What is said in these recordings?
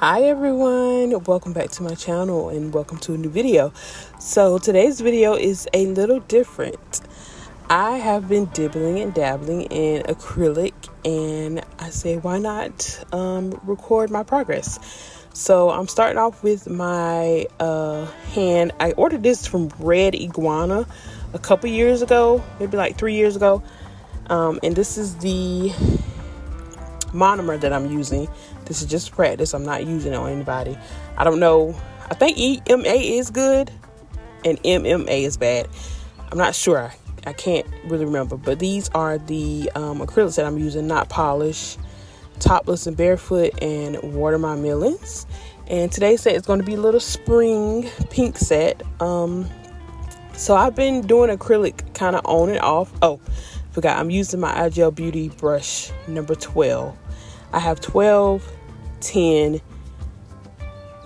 Hi everyone, welcome back to my channel and welcome to a new video. So today's video is a little different. I have been dibbling and dabbling in acrylic and I say why not record my progress. So I'm starting off with my hand. I ordered this from Red Iguana a couple years ago, maybe like 3 years ago, and this is the monomer that I'm using. This is just practice. I'm not using it on anybody. I don't know. I think EMA is good and MMA is bad. I'm not sure. I can't really remember. But these are the acrylics that I'm using, not polish, topless and barefoot, and water my melons. And today's set is going to be a little spring pink set. So I've been doing acrylic kind of on and off. Oh, forgot. I'm using my iGel Beauty brush number 12. I have 12, 10,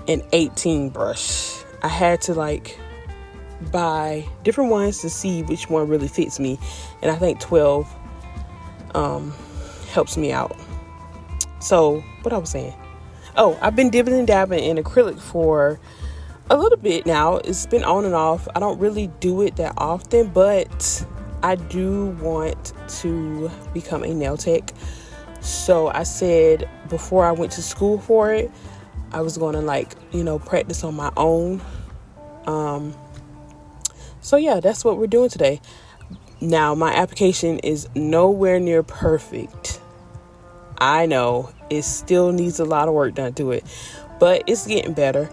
and 18 brush. I had to buy different ones to see which one really fits me, and I think 12 helps me out. So what I was saying, I've been dibbling and dabbling in acrylic for a little bit now. It's been on and off. I don't really do it that often, but I do want to become a nail tech. So I said before I went to school for it, I was going to practice on my own. So yeah, that's what we're doing today. Now my application is nowhere near perfect. I know it still needs a lot of work done to it, but it's getting better.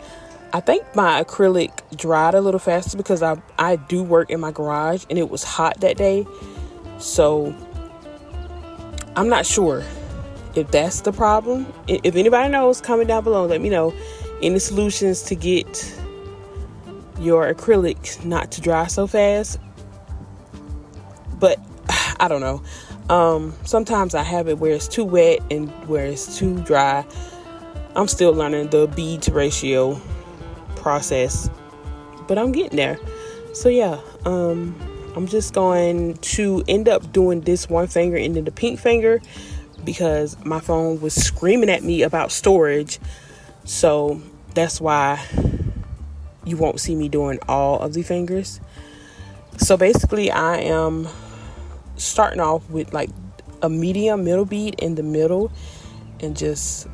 I think my acrylic dried a little faster because I do work in my garage and it was hot that day. So I'm not sure if that's the problem. If anybody knows, comment down below. Let me know any solutions to get your acrylic not to dry so fast. But I don't know. Sometimes I have it where it's too wet and where it's too dry. I'm still learning the bead to ratio process, but I'm getting there. So yeah, I'm just going to end up doing this one finger and then the pink finger because my phone was screaming at me about storage. So that's why you won't see me doing all of the fingers. So basically I am starting off with a medium middle bead in the middle and just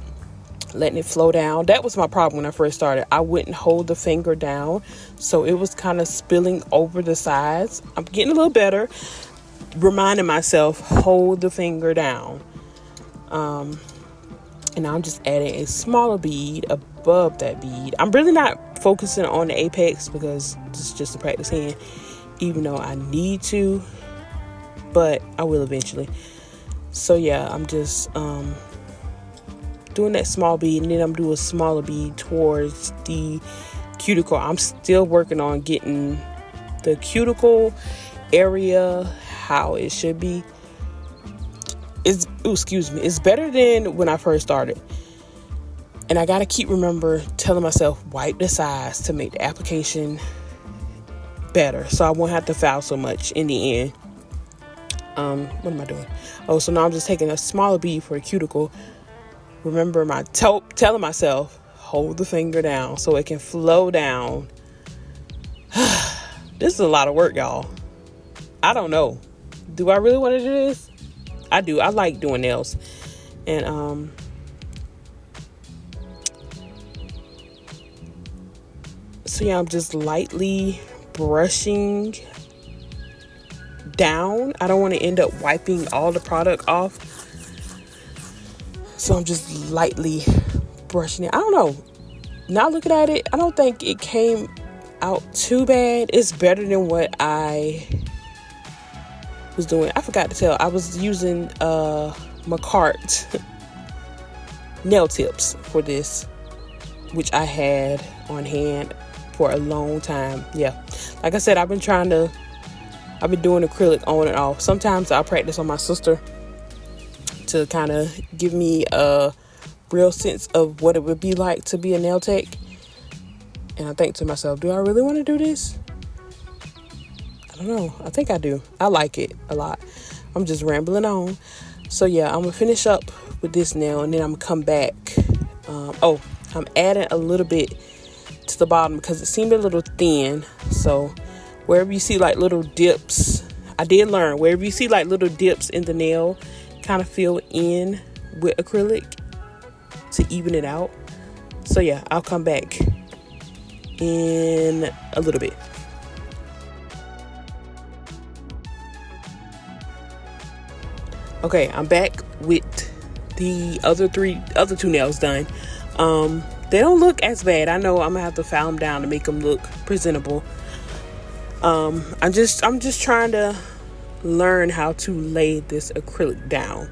letting it flow down. That was my problem when I first started. I wouldn't hold the finger down, so it was kind of spilling over the sides. I'm getting a little better, reminding myself, hold the finger down. And I'm just adding a smaller bead above that bead. I'm really not focusing on the apex because it's just a practice hand, even though I need to, but I will eventually. So yeah, I'm just doing that small bead, and then I'm doing a smaller bead towards the cuticle. I'm still working on getting the cuticle area how it should be. It's better than when I first started. And I gotta keep telling myself, wipe the sides to make the application better, so I won't have to foul so much in the end. What am I doing? So now I'm just taking a smaller bead for the cuticle. Remember telling myself, hold the finger down so it can flow down. This is a lot of work, y'all. I don't know. Do I really want to do this? I do. I like doing nails. And so yeah, I'm just lightly brushing down. I don't want to end up wiping all the product off. So I'm just lightly brushing it. I don't know. Now looking at it, I don't think it came out too bad. It's better than what I was doing. I forgot to tell. I was using Macart nail tips for this, which I had on hand for a long time. Yeah. Like I said, I've been doing acrylic on and off. Sometimes I'll practice on my sister to kind of give me a real sense of what it would be like to be a nail tech. And I think to myself, do I really want to do this? I don't know. I think I do. I like it a lot. I'm just rambling on. So yeah, I'm gonna finish up with this nail and then I'm gonna come back. I I'm adding a little bit to the bottom because it seemed a little thin. So wherever you see like little dips, I did learn, wherever you see like little dips in the nail, kind of fill in with acrylic to even it out. So yeah, I'll come back in a little bit. Okay, I'm back with the other two nails done. They don't look as bad. I know I'm gonna have to file them down to make them look presentable. I'm just trying to learn how to lay this acrylic down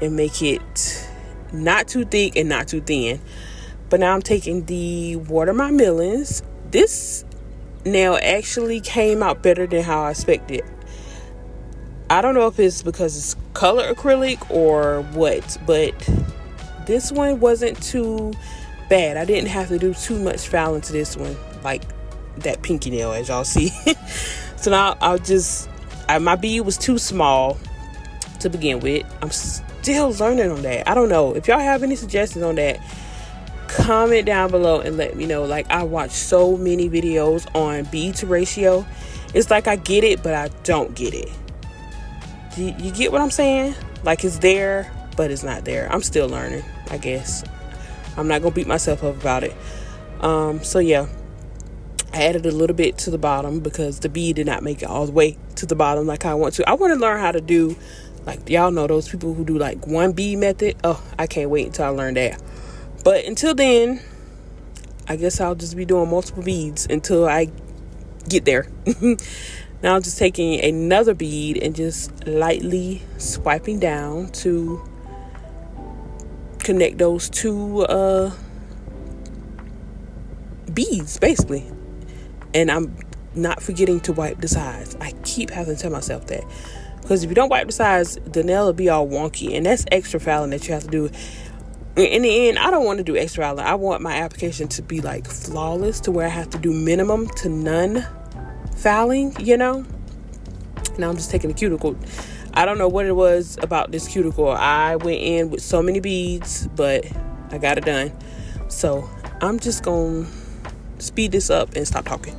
and make it not too thick and not too thin. But now I'm taking the Water My Melons. This nail actually came out better than how I expected. I don't know if it's because it's color acrylic or what, but this one wasn't too bad. I didn't have to do too much filing to this one, like that pinky nail, as y'all see. So now my bead was too small to begin with. I'm still learning on that. I don't know if y'all have any suggestions on that. Comment down below and let me know. Like, I watch so many videos on bead to ratio. It's like I get it, but I don't get it. You get what I'm saying? Like, it's there, but it's not there. I'm still learning, I guess. I'm not gonna beat myself up about it. So yeah, I added a little bit to the bottom because the bead did not make it all the way to the bottom like I want to. I want to learn how to do, like, y'all know those people who do like one bead method. Oh, I can't wait until I learn that. But until then, I guess I'll just be doing multiple beads until I get there. Now I'm just taking another bead and just lightly swiping down to connect those two beads, basically. And I'm not forgetting to wipe the sides. I keep having to tell myself that, because if you don't wipe the sides, the nail will be all wonky, and that's extra filing that you have to do. In the end, I don't want to do extra filing. I want my application to be like flawless, to where I have to do minimum to none filing, you know. Now I'm just taking the cuticle. I don't know what it was about this cuticle. I went in with so many beads, but I got it done. So I'm just gonna speed this up and stop talking.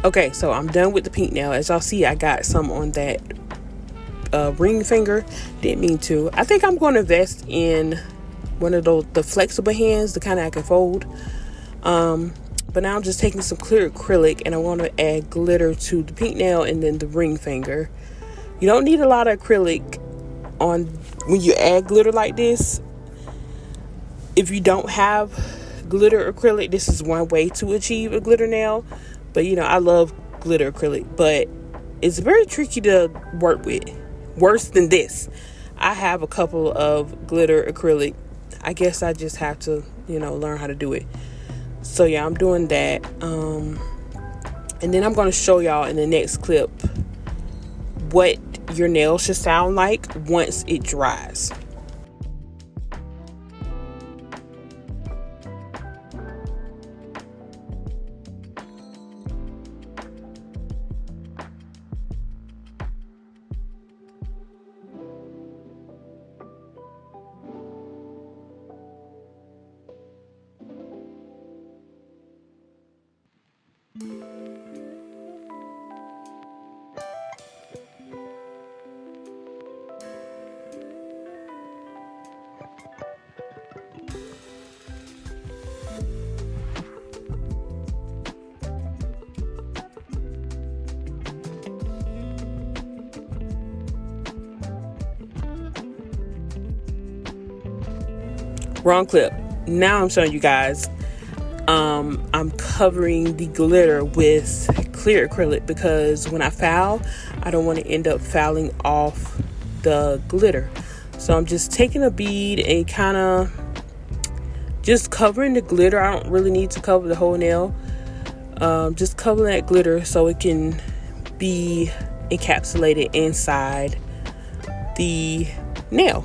Okay, so I'm done with the pink nail. As y'all see, I got some on that ring finger. Didn't mean to. I think I'm going to invest in one of the flexible hands, the kind I can fold. But now I'm just taking some clear acrylic, and I want to add glitter to the pink nail and then the ring finger. You don't need a lot of acrylic on when you add glitter like this. If you don't have glitter acrylic, this is one way to achieve a glitter nail. But you know, I love glitter acrylic, but it's very tricky to work with. Worse than this. I have a couple of glitter acrylic. I guess I just have to, learn how to do it. So yeah, I'm doing that. And then I'm going to show y'all in the next clip what your nail should sound like once it dries. Wrong clip. Now I'm showing you guys. I'm covering the glitter with clear acrylic because when I file, I don't want to end up fouling off the glitter. So I'm just taking a bead and kind of just covering the glitter. I don't really need to cover the whole nail. Just covering that glitter so it can be encapsulated inside the nail.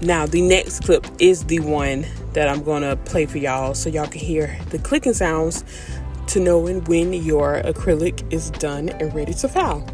Now the next clip is the one that I'm gonna play for y'all so y'all can hear the clicking sounds to knowing when your acrylic is done and ready to file.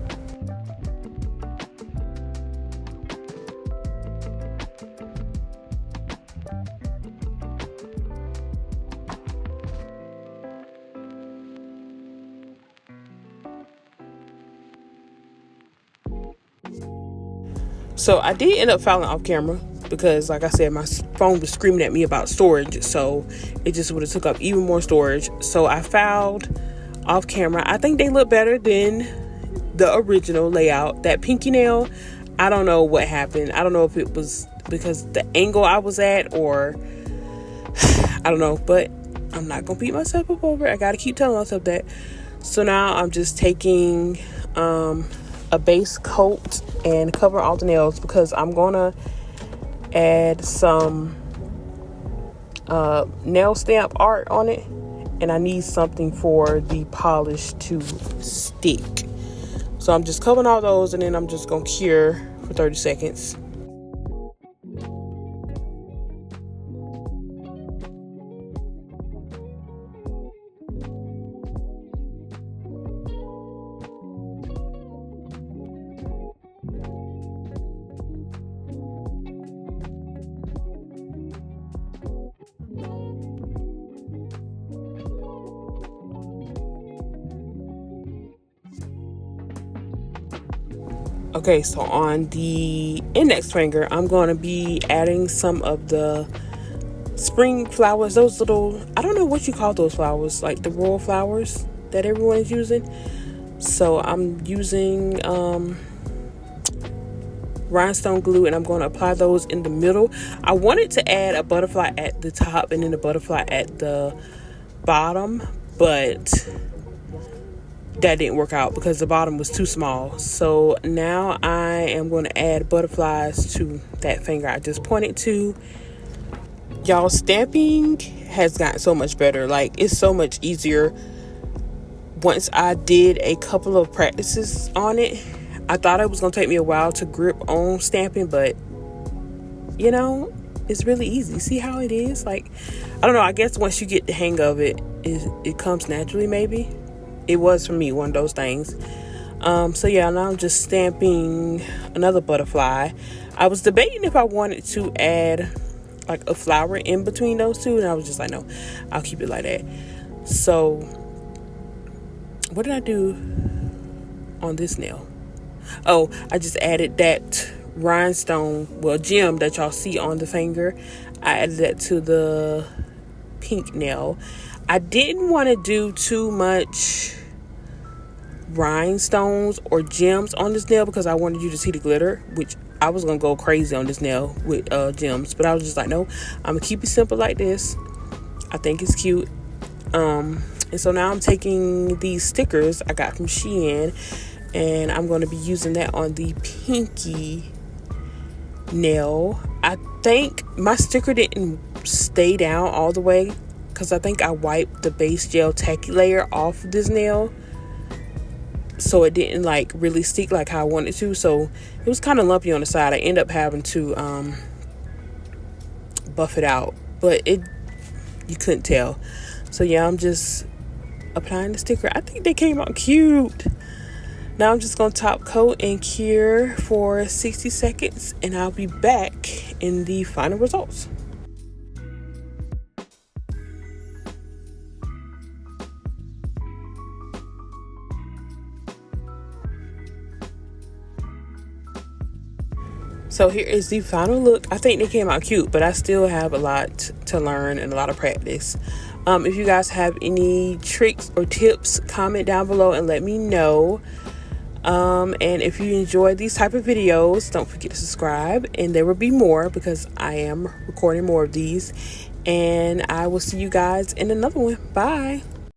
So I did end up filing off camera because, like I said, my phone was screaming at me about storage, so it just would have took up even more storage. So I filed off camera. I think they look better than the original layout. That pinky nail, I don't know what happened. I don't know if it was because the angle I was at or I don't know, but I'm not gonna beat myself up over it. I gotta keep telling myself that. So now I'm just taking a base coat and cover all the nails because I'm gonna add some nail stamp art on it, and I need something for the polish to stick. So I'm just covering all those, and then I'm just gonna cure for 30 seconds. Okay, so on the index finger, I'm going to be adding some of the spring flowers, those little, I don't know what you call those flowers, like the royal flowers that everyone is using. So I'm using rhinestone glue, and I'm going to apply those in the middle. I wanted to add a butterfly at the top and then a butterfly at the bottom, but that didn't work out because the bottom was too small. So now I am going to add butterflies to that finger I just pointed to. Y'all, stamping has gotten so much better. Like, it's so much easier. Once I did a couple of practices on it, I thought it was going to take me a while to grip on stamping, but you know, it's really easy. See how it is? Like, I don't know, I guess once you get the hang of it, it comes naturally. Maybe it was for me one of those things. So yeah, now I'm just stamping another butterfly. I was debating if I wanted to add like a flower in between those two, and I was just like, no, I'll keep it like that. So what did I do on this nail? Oh, I just added that rhinestone, well, gem that y'all see on the finger. I added that to the pink nail. I didn't want to do too much rhinestones or gems on this nail because I wanted you to see the glitter, which I was gonna go crazy on this nail with gems, but I was just like, no, I'm gonna keep it simple like this. I think it's cute. And so now I'm taking these stickers I got from Shein, and I'm going to be using that on the pinky nail. I think my sticker didn't stay down all the way because I think I wiped the base gel tacky layer off of this nail, so it didn't like really stick like how I wanted to. So it was kind of lumpy on the side. I ended up having to buff it out, but you couldn't tell. So yeah, I'm just applying the sticker. I think they came out cute. Now I'm just going to top coat and cure for 60 seconds, and I'll be back in the final results. So here is the final look. I think they came out cute, but I still have a lot to learn and a lot of practice. If you guys have any tricks or tips, comment down below and let me know. And if you enjoy these type of videos, don't forget to subscribe, and there will be more because I am recording more of these. And I will see you guys in another one. Bye.